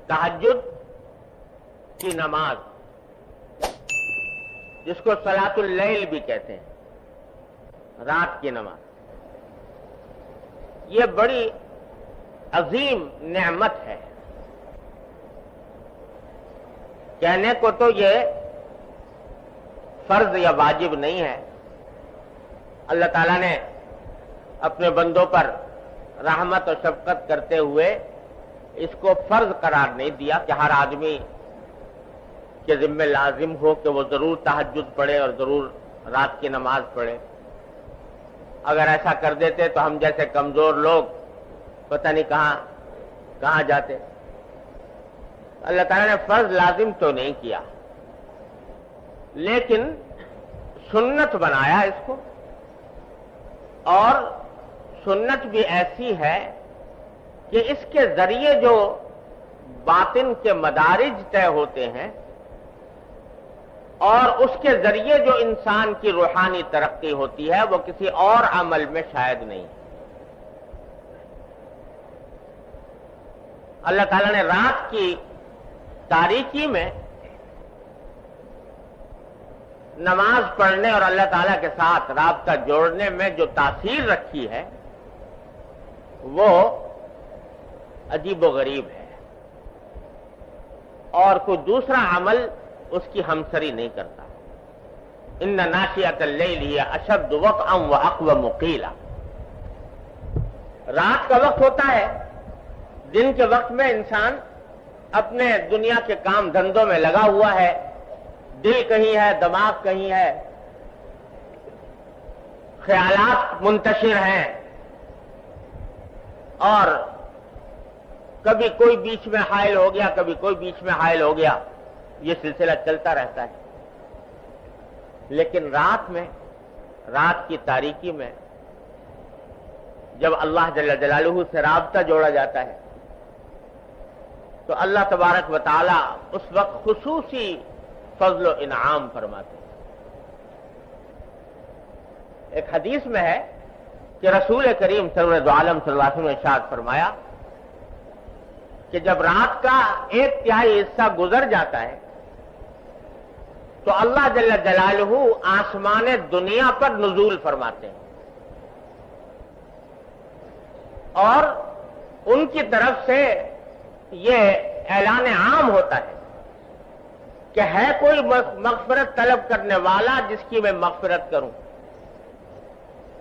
تہجد کی نماز، جس کو صلاۃ اللیل بھی کہتے ہیں، رات کی نماز، یہ بڑی عظیم نعمت ہے۔ کہنے کو تو یہ فرض یا واجب نہیں ہے، اللہ تعالیٰ نے اپنے بندوں پر رحمت اور شفقت کرتے ہوئے اس کو فرض قرار نہیں دیا کہ ہر آدمی کے ذمہ لازم ہو کہ وہ ضرور تہجد پڑھے اور ضرور رات کی نماز پڑھے۔ اگر ایسا کر دیتے تو ہم جیسے کمزور لوگ پتہ نہیں کہاں جاتے۔ اللہ تعالیٰ نے فرض لازم تو نہیں کیا، لیکن سنت بنایا اس کو، اور سنت بھی ایسی ہے کہ اس کے ذریعے جو باطن کے مدارج طے ہوتے ہیں اور اس کے ذریعے جو انسان کی روحانی ترقی ہوتی ہے وہ کسی اور عمل میں شاید نہیں۔ اللہ تعالیٰ نے رات کی تاریکی میں نماز پڑھنے اور اللہ تعالیٰ کے ساتھ رابطہ جوڑنے میں جو تاثیر رکھی ہے وہ عجیب و غریب ہے، اور کوئی دوسرا عمل اس کی ہمسری نہیں کرتا۔ ان ناشئۃ اللیل ہی اشد وطئا واقوم قیلا۔ رات کا وقت ہوتا ہے، دن کے وقت میں انسان اپنے دنیا کے کام دھندوں میں لگا ہوا ہے، دل کہیں ہے، دماغ کہیں ہے، خیالات منتشر ہیں، اور کبھی کوئی بیچ میں حائل ہو گیا، کبھی کوئی بیچ میں حائل ہو گیا، یہ سلسلہ چلتا رہتا ہے۔ لیکن رات میں، رات کی تاریکی میں جب اللہ جل جلالہ سے رابطہ جوڑا جاتا ہے تو اللہ تبارک و تعالی اس وقت خصوصی فضل و انعام فرماتے ہیں۔ ایک حدیث میں ہے کہ رسول کریم سرور دو عالم صلی اللہ علیہ وسلم نے ارشاد فرمایا کہ جب رات کا 1/3 حصہ گزر جاتا ہے تو اللہ جل جلالہ آسمان دنیا پر نزول فرماتے ہیں، اور ان کی طرف سے یہ اعلان عام ہوتا ہے کہ ہے کوئی مغفرت طلب کرنے والا جس کی میں مغفرت کروں،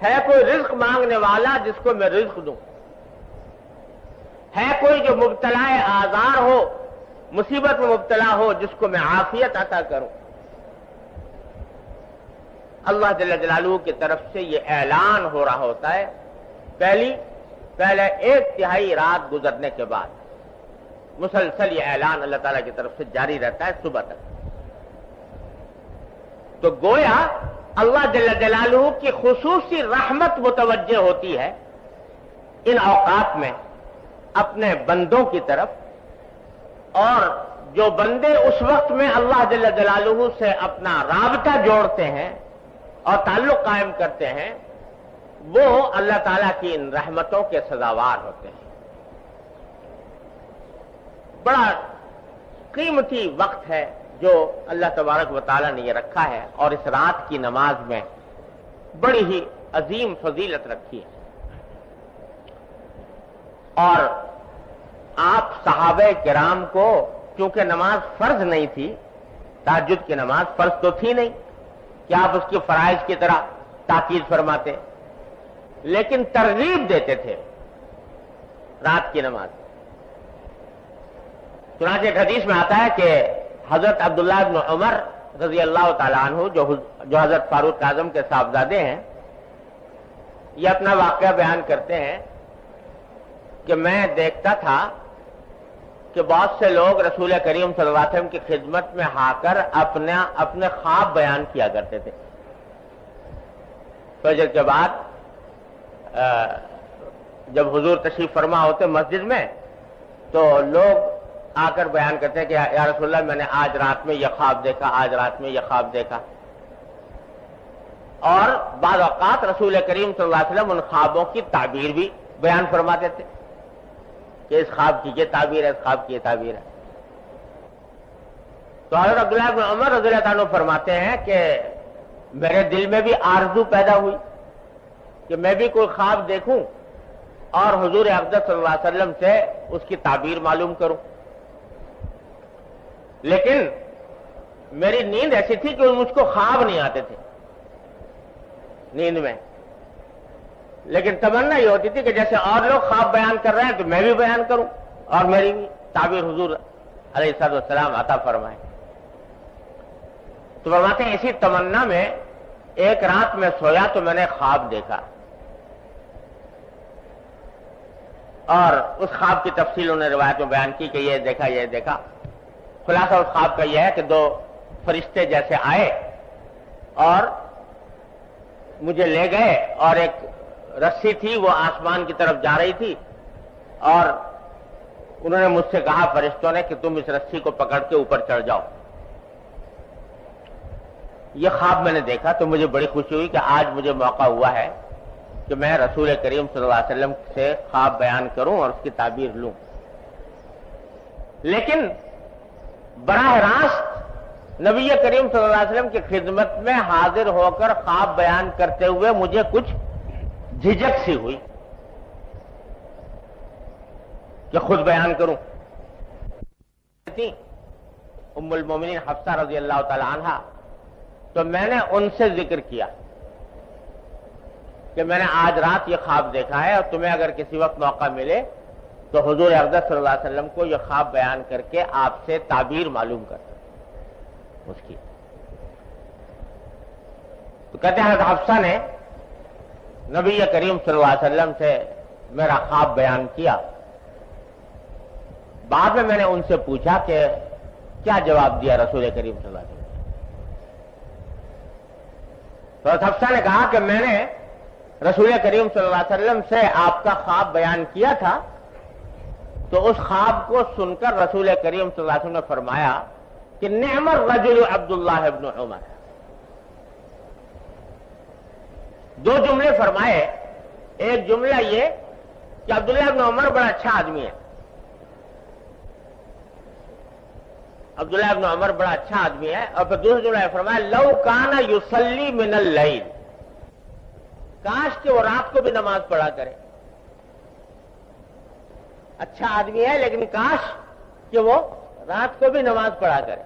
ہے کوئی رزق مانگنے والا جس کو میں رزق دوں، ہے کوئی جو مبتلا آزار ہو، مصیبت میں مبتلا ہو، جس کو میں عافیت عطا کروں۔ اللہ جل جلالہ کی طرف سے یہ اعلان ہو رہا ہوتا ہے پہلے 1/3 رات گزرنے کے بعد، مسلسل یہ اعلان اللہ تعالیٰ کی طرف سے جاری رہتا ہے صبح تک۔ تو گویا اللہ جل جلالہ کی خصوصی رحمت متوجہ ہوتی ہے ان اوقات میں اپنے بندوں کی طرف، اور جو بندے اس وقت میں اللہ جل جلالہ سے اپنا رابطہ جوڑتے ہیں اور تعلق قائم کرتے ہیں وہ اللہ تعالیٰ کی ان رحمتوں کے سزاوار ہوتے ہیں۔ بڑا قیمتی وقت ہے جو اللہ تبارک و تعالیٰ نے یہ رکھا ہے، اور اس رات کی نماز میں بڑی ہی عظیم فضیلت رکھی ہے۔ اور آپ صحابہ کرام کو چونکہ نماز فرض نہیں تھی، تہجد کی نماز فرض تو تھی نہیں کہ آپ اس کے فرائض کی طرح تاکید فرماتے، لیکن ترغیب دیتے تھے رات کی نماز۔ چنانچہ ایک حدیث میں آتا ہے کہ حضرت عبداللہ بن عمر رضی اللہ تعالیٰ عنہ جو حضرت فاروق اعظم کے صاحبزادے ہیں، یہ اپنا واقعہ بیان کرتے ہیں کہ میں دیکھتا تھا کہ بہت سے لوگ رسول کریم صلی اللہ علیہ وسلم کی خدمت میں آ کر اپنے خواب بیان کیا کرتے تھے۔ فجر کے بعد جب حضور تشریف فرما ہوتے مسجد میں تو لوگ آ کر بیان کرتے ہیں کہ یا رسول اللہ میں نے آج رات میں یہ خواب دیکھا، آج رات میں یہ خواب دیکھا، اور بعض اوقات رسول کریم صلی اللہ علیہ وسلم ان خوابوں کی تعبیر بھی بیان فرماتے تھے کہ اس خواب کی یہ تعبیر ہے، اس خواب کی یہ تعبیر ہے۔ تو حضرت عبداللہ بن عمر رضی اللہ عنہ فرماتے ہیں کہ میرے دل میں بھی آرزو پیدا ہوئی کہ میں بھی کوئی خواب دیکھوں اور حضور اقدس صلی اللہ علیہ وسلم سے اس کی تعبیر معلوم کروں، لیکن میری نیند ایسی تھی کہ مجھ کو خواب نہیں آتے تھے نیند میں، لیکن تمنا یہ ہوتی تھی کہ جیسے اور لوگ خواب بیان کر رہے ہیں تو میں بھی بیان کروں اور میری بھی تعبیر حضور علیہ السلام عطا فرمائے۔ تو فرماتے ہیں اسی تمنا میں ایک رات میں سویا تو میں نے خواب دیکھا، اور اس خواب کی تفصیل انہوں نے روایت میں بیان کی کہ یہ دیکھا۔ خلاصہ اس خواب کا یہ ہے کہ دو فرشتے جیسے آئے اور مجھے لے گئے، اور ایک رسی تھی وہ آسمان کی طرف جا رہی تھی، اور انہوں نے مجھ سے کہا فرشتوں نے کہ تم اس رسی کو پکڑ کے اوپر چڑھ جاؤ۔ یہ خواب میں نے دیکھا تو مجھے بڑی خوشی ہوئی کہ آج مجھے موقع ہوا ہے کہ میں رسول کریم صلی اللہ علیہ وسلم سے خواب بیان کروں اور اس کی تعبیر لوں، لیکن براہ راست نبی کریم صلی اللہ علیہ وسلم کی خدمت میں حاضر ہو کر خواب بیان کرتے ہوئے مجھے کچھ جھجک سی ہوئی کہ خود بیان کروں۔ ام المومنین حفصہ رضی اللہ تعالی عنہا، تو میں نے ان سے ذکر کیا کہ میں نے آج رات یہ خواب دیکھا ہے، اور تمہیں اگر کسی وقت موقع ملے تو حضور اقدس صلی اللہ علیہ وسلم کو یہ خواب بیان کر کے آپ سے تعبیر معلوم کرتا اس کی۔ تو کہتے ہیں حضرت حفصہ نے نبی کریم صلی اللہ علیہ وسلم سے میرا خواب بیان کیا۔ بعد میں نے ان سے پوچھا کہ کیا جواب دیا رسول کریم صلی اللہ علیہ وسلم؟ تو حضرت حفصہ نے کہا کہ میں نے رسول کریم صلی اللہ علیہ وسلم سے آپ کا خواب بیان کیا تھا، تو اس خواب کو سن کر رسول کریم صلی اللہ علیہ وسلم نے فرمایا کہ نعم الرجل عبداللہ ابن عمر۔ دو جملے فرمائے، ایک جملہ یہ کہ عبداللہ ابن عمر بڑا اچھا آدمی ہے، عبداللہ ابن عمر بڑا اچھا آدمی ہے، اور پھر دوسرا جملہ فرمایا لو کان یصلی من اللیل، کاش کہ وہ رات کو بھی نماز پڑھا کرے۔ اچھا آدمی ہے لیکن کاش کہ وہ رات کو بھی نماز پڑھا کرے۔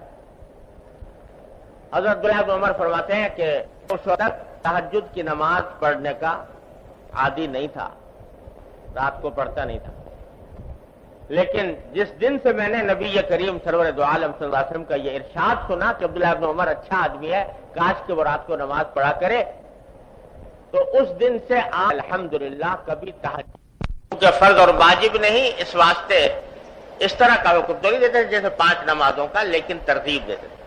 حضرت عبداللہ بن عمر فرماتے ہیں کہ اس وقت تہجد کی نماز پڑھنے کا عادی نہیں تھا، رات کو پڑھتا نہیں تھا، لیکن جس دن سے میں نے نبی کریم سرور دو عالم صلی اللہ علیہ وسلم کا یہ ارشاد سنا کہ عبداللہ بن عمر اچھا آدمی ہے، کاش کہ وہ رات کو نماز پڑھا کرے، تو اس دن سے الحمدللہ کبھی تہجد کے فرض اور واجب نہیں، اس واسطے اس طرح کا حکم تو نہیں دیتے جیسے 5 نمازوں کا، لیکن ترتیب دیتے تھے۔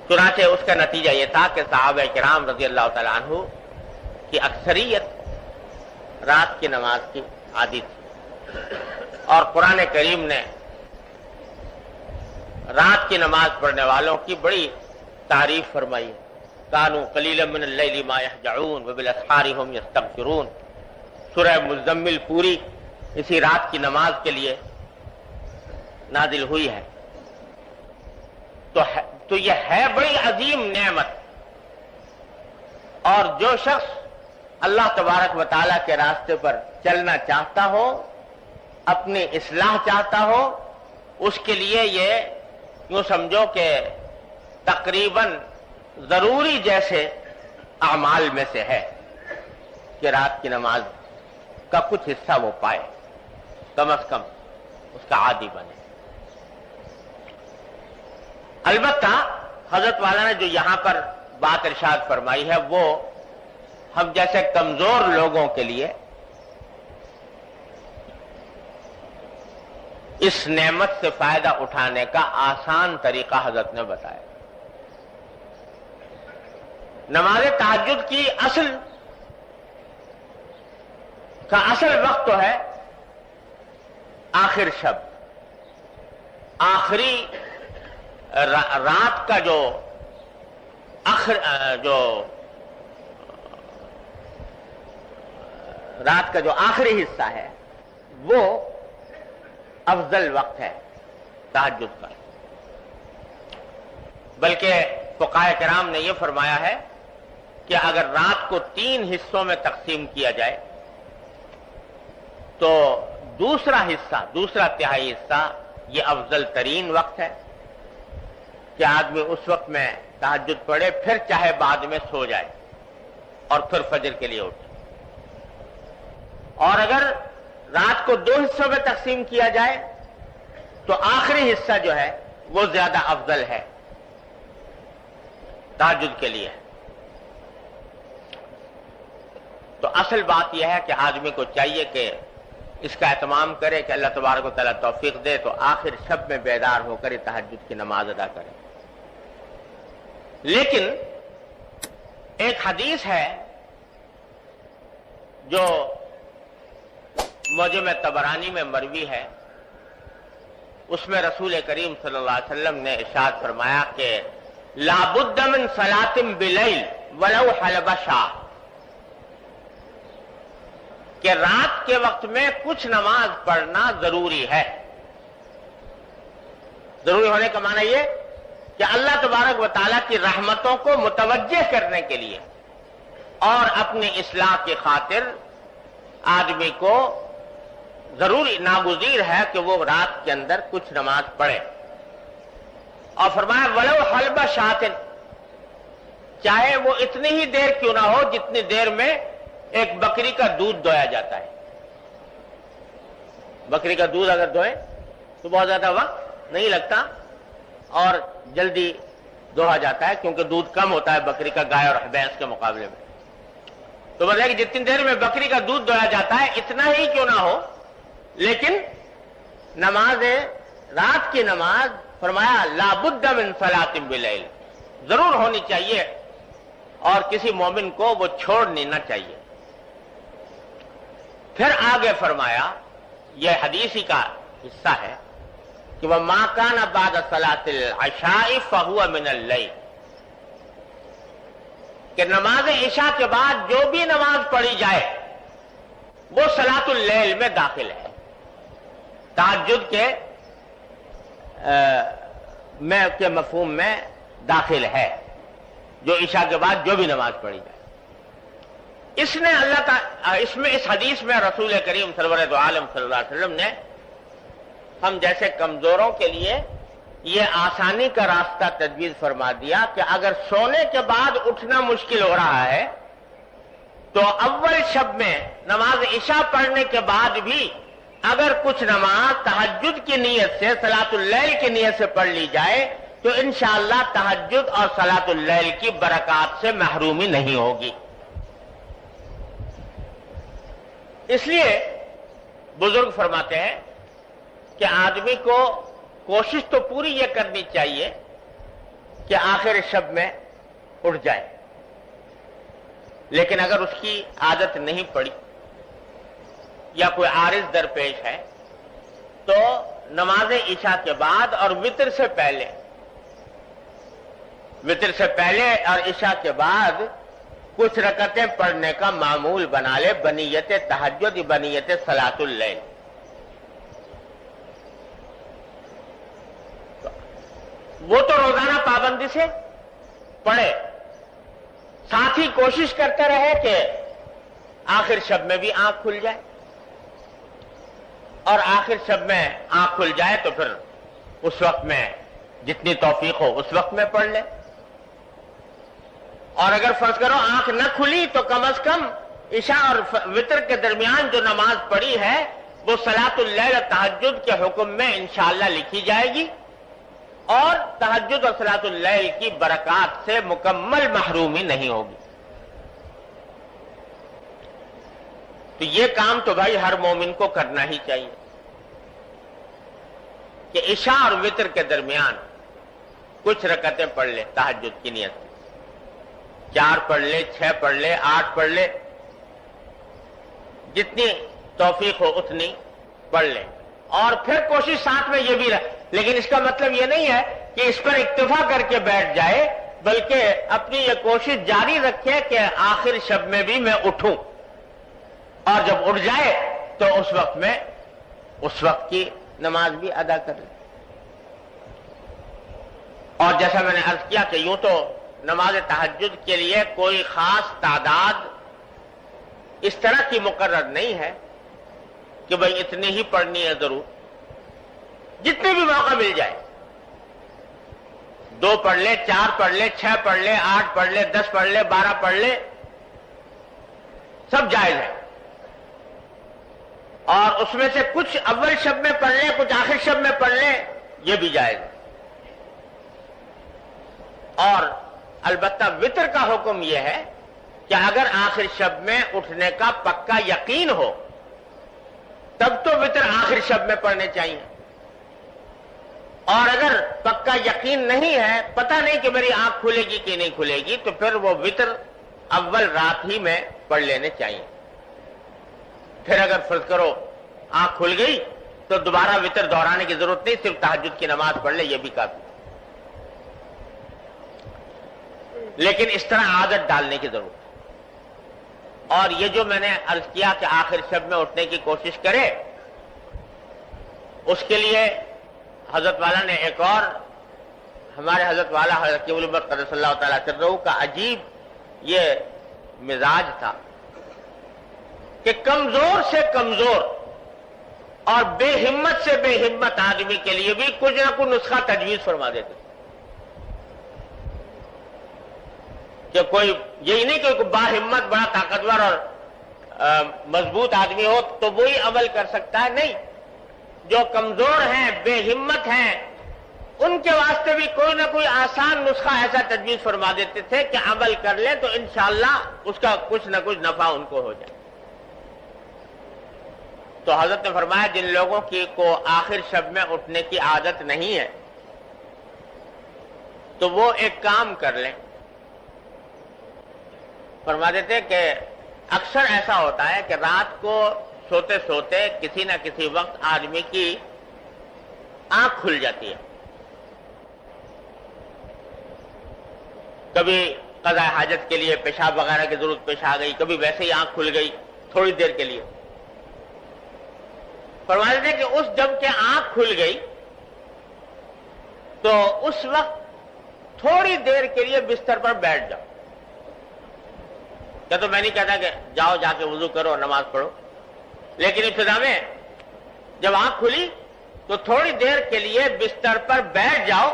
چنانچہ اس کا نتیجہ یہ تھا کہ صحابہ کرام رضی اللہ تعالی عنہ کی اکثریت رات کی نماز کی عادی تھی، اور قرآن کریم نے رات کی نماز پڑھنے والوں کی بڑی تعریف فرمائی ہے۔ کانوا قلیلا من اللیل ما یہجعون وبالاسحار هم یستغفرون۔ سورہ مزمل پوری اسی رات کی نماز کے لیے نازل ہوئی ہے۔ تو یہ ہے بڑی عظیم نعمت، اور جو شخص اللہ تبارک و تعالیٰ کے راستے پر چلنا چاہتا ہو، اپنی اصلاح چاہتا ہو، اس کے لیے یہ یوں سمجھو کہ تقریباً ضروری جیسے اعمال میں سے ہے کہ رات کی نماز کا کچھ حصہ وہ پائے، کم از کم اس کا عادی بنے۔ البتہ حضرت والا نے جو یہاں پر بات ارشاد فرمائی ہے وہ ہم جیسے کمزور لوگوں کے لیے اس نعمت سے فائدہ اٹھانے کا آسان طریقہ حضرت نے بتایا۔ نماز تہجد کی اصل وقت تو ہے آخر شب، آخری رات کا جو رات کا جو آخری حصہ ہے وہ افضل وقت ہے تہجد کا۔ بلکہ فقہائے کرام نے یہ فرمایا ہے کہ اگر رات کو 3 حصوں میں تقسیم کیا جائے تو دوسرا تہائی حصہ یہ افضل ترین وقت ہے کہ آدمی اس وقت میں تہجد پڑھے، پھر چاہے بعد میں سو جائے اور پھر فجر کے لیے اٹھے۔ اور اگر رات کو 2 حصوں میں تقسیم کیا جائے تو آخری حصہ جو ہے وہ زیادہ افضل ہے تہجد کے لیے۔ تو اصل بات یہ ہے کہ آدمی کو چاہیے کہ اس کا اہتمام کرے کہ اللہ تبارک و تعالیٰ توفیق دے تو آخر شب میں بیدار ہو کر تہجد کی نماز ادا کرے۔ لیکن ایک حدیث ہے جو معجم طبرانی میں مروی ہے، اس میں رسول کریم صلی اللہ علیہ وسلم نے ارشاد فرمایا کہ لا بد من صلاۃ بلیل ولو حلب شاہ، کہ رات کے وقت میں کچھ نماز پڑھنا ضروری ہے۔ ضروری ہونے کا معنی یہ کہ اللہ تبارک و تعالیٰ کی رحمتوں کو متوجہ کرنے کے لیے اور اپنی اصلاح کی خاطر آدمی کو ضروری ناگزیر ہے کہ وہ رات کے اندر کچھ نماز پڑھے۔ اور فرمایا ولو حلب شاۃ، چاہے وہ اتنی ہی دیر کیوں نہ ہو جتنی دیر میں ایک بکری کا دودھ دویا جاتا ہے۔ بکری کا دودھ اگر دوئیں تو بہت زیادہ وقت نہیں لگتا اور جلدی دوہا جاتا ہے، کیونکہ دودھ کم ہوتا ہے بکری کا گائے اور بھینس کے مقابلے میں۔ تو مطلب کہ جتنی دیر میں بکری کا دودھ دویا جاتا ہے اتنا ہی کیوں نہ ہو، لیکن نماز رات کی نماز فرمایا لا بد من صلاۃ باللیل، ضرور ہونی چاہیے اور کسی مومن کو وہ چھوڑنی نہ چاہیے۔ پھر آگے فرمایا، یہ حدیث ہی کا حصہ ہے کہ وَمَا كَانَ بَعْدَ صَلَاةِ الْعَشَاءِ فَهُوَ مِنَ اللَّيْلِ، کہ نماز عشاء کے بعد جو بھی نماز پڑھی جائے وہ صلاۃ اللیل میں داخل ہے، تہجد کے مفہوم میں داخل ہے، جو عشاء کے بعد جو بھی نماز پڑھی جائے۔ اس نے اللہ تعالی اس حدیث میں رسول کریم سرور دو عالم صلی اللہ علیہ وسلم نے ہم جیسے کمزوروں کے لیے یہ آسانی کا راستہ تجویز فرما دیا کہ اگر سونے کے بعد اٹھنا مشکل ہو رہا ہے تو اول شب میں نماز عشاء پڑھنے کے بعد بھی اگر کچھ نماز تہجد کی نیت سے صلاۃ اللیل کی نیت سے پڑھ لی جائے تو انشاءاللہ تہجد اور صلاۃ اللیل کی برکات سے محرومی نہیں ہوگی۔ اس لیے بزرگ فرماتے ہیں کہ آدمی کو کوشش تو پوری یہ کرنی چاہیے کہ آخر شب میں اٹھ جائے، لیکن اگر اس کی عادت نہیں پڑی یا کوئی عارض درپیش ہے تو نماز عشاء کے بعد اور وتر سے پہلے اور عشاء کے بعد کچھ رکعتیں پڑھنے کا معمول بنا لے بنیت تہجد بنیت صلاۃ اللیل۔ وہ تو روزانہ پابندی سے پڑھے، ساتھ ہی کوشش کرتے رہے کہ آخر شب میں بھی آنکھ کھل جائے، اور آخر شب میں آنکھ کھل جائے تو پھر اس وقت میں جتنی توفیق ہو اس وقت میں پڑھ لے، اور اگر فرض کرو آنکھ نہ کھلی تو کم از کم عشاء اور وتر کے درمیان جو نماز پڑھی ہے وہ صلاۃ اللیل تہجد کے حکم میں انشاءاللہ لکھی جائے گی اور تہجد اور صلاۃ اللیل کی برکات سے مکمل محرومی نہیں ہوگی۔ تو یہ کام تو بھائی ہر مومن کو کرنا ہی چاہیے کہ عشاء اور وتر کے درمیان کچھ رکعتیں پڑھ لے تہجد کی نیت سے، 4 پڑھ لے، 6 پڑھ لے، 8 پڑھ لے، جتنی توفیق ہو اتنی پڑھ لے، اور پھر کوشش ساتھ میں یہ بھی رہے، لیکن اس کا مطلب یہ نہیں ہے کہ اس پر اکتفا کر کے بیٹھ جائے، بلکہ اپنی یہ کوشش جاری رکھے کہ آخر شب میں بھی میں اٹھوں، اور جب اٹھ جائے تو اس وقت کی نماز بھی ادا کر لے۔ اور جیسا میں نے عرض کیا کہ یوں تو نماز تہجد کے لیے کوئی خاص تعداد اس طرح کی مقرر نہیں ہے کہ بھئی اتنی ہی پڑھنی ہے ضرور، جتنے بھی موقع مل جائے، 2 پڑھ لے، 4 پڑھ لے، 6 پڑھ لے، 8 پڑھ لے، 10 پڑھ لے، 12 پڑھ لے، سب جائز ہے۔ اور اس میں سے کچھ اول شب میں پڑھ لیں، کچھ آخر شب میں پڑھ لیں، یہ بھی جائز ہے۔ اور البتہ وتر کا حکم یہ ہے کہ اگر آخر شب میں اٹھنے کا پکا یقین ہو تب تو وتر آخر شب میں پڑھنے چاہیے، اور اگر پکا یقین نہیں ہے، پتہ نہیں کہ میری آنکھ کھلے گی کہ نہیں کھلے گی، تو پھر وہ وتر اول رات ہی میں پڑھ لینے چاہیے۔ پھر اگر فرض کرو آنکھ کھل گئی تو دوبارہ وتر دہرانے کی ضرورت نہیں، صرف تہجد کی نماز پڑھ لے، یہ بھی کافی۔ لیکن اس طرح عادت ڈالنے کی ضرورت ہے۔ اور یہ جو میں نے عرض کیا کہ آخر شب میں اٹھنے کی کوشش کرے، اس کے لیے حضرت والا نے ایک اور ہمارے حضرت والا حضرت قبل العمر قدس اللہ تعالیٰ سرہ کا عجیب یہ مزاج تھا کہ کمزور سے کمزور اور بے ہمت سے بے ہمت آدمی کے لیے بھی کچھ نہ کچھ نسخہ تجویز فرما دیتے تھے، کہ کوئی یہی نہیں کہ کوئی باہمت بڑا طاقتور اور مضبوط آدمی ہو تو وہی عمل کر سکتا ہے، نہیں، جو کمزور ہیں، بے ہمت ہیں، ان کے واسطے بھی کوئی نہ کوئی آسان نسخہ ایسا تجویز فرما دیتے تھے کہ عمل کر لیں تو انشاءاللہ اس کا کچھ نہ کچھ نفع ان کو ہو جائے۔ تو حضرت نے فرمایا جن لوگوں کو آخر شب میں اٹھنے کی عادت نہیں ہے تو وہ ایک کام کر لیں۔ فرما دیتے کہ اکثر ایسا ہوتا ہے کہ رات کو سوتے سوتے کسی نہ کسی وقت آدمی کی آنکھ کھل جاتی ہے، کبھی قضاء حاجت کے لیے پیشاب وغیرہ کی ضرورت پیش آ گئی، کبھی ویسے ہی آنکھ کھل گئی تھوڑی دیر کے لیے۔ فرما دیتے کہ اس جب کہ آنکھ کھل گئی تو اس وقت تھوڑی دیر کے لیے بستر پر بیٹھ جاؤ۔ کیا تو میں نہیں کہتا کہ جاؤ جا کے وضو کرو اور نماز پڑھو، لیکن ابتدا میں جب آنکھ کھلی تو تھوڑی دیر کے لیے بستر پر بیٹھ جاؤ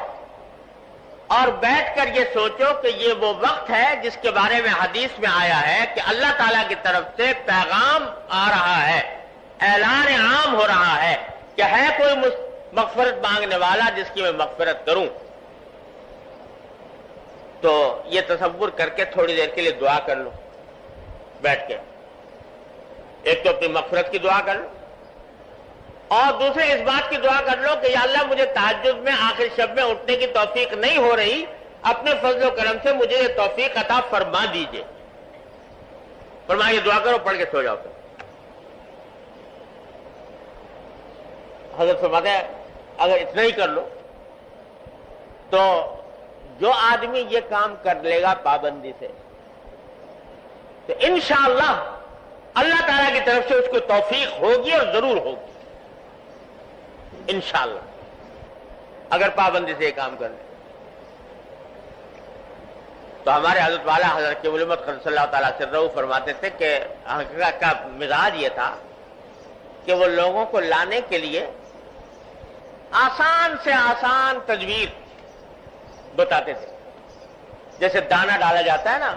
اور بیٹھ کر یہ سوچو کہ یہ وہ وقت ہے جس کے بارے میں حدیث میں آیا ہے کہ اللہ تعالیٰ کی طرف سے پیغام آ رہا ہے، اعلان عام ہو رہا ہے کہ ہے کوئی مغفرت مانگنے والا جس کی میں مغفرت کروں۔ تو یہ تصور کر کے تھوڑی دیر کے لیے دعا کر لو بیٹھ کے، ایک تو اپنی مغفرت کی دعا کر لو اور دوسرے اس بات کی دعا کر لو کہ یا اللہ مجھے تہجد میں آخر شب میں اٹھنے کی توفیق نہیں ہو رہی، اپنے فضل و کرم سے مجھے یہ توفیق عطا فرما دیجئے۔ فرمایا یہ دعا کرو، پڑھ کے سو جاؤ۔ حضرت فرماتے ہیں اگر اتنا ہی کر لو تو جو آدمی یہ کام کر لے گا پابندی سے تو انشاءاللہ اللہ تعالیٰ کی طرف سے اس کو توفیق ہوگی اور ضرور ہوگی انشاءاللہ، اگر پابندی سے یہ کام کر لیں۔ تو ہمارے حضرت والا حضرت قبل العمر قدس اللہ تعالیٰ سرہ فرماتے تھے کہ حقیقت کا مزاج یہ تھا کہ وہ لوگوں کو لانے کے لیے آسان سے آسان تجویز بتاتے تھے۔ جیسے دانہ ڈالا جاتا ہے نا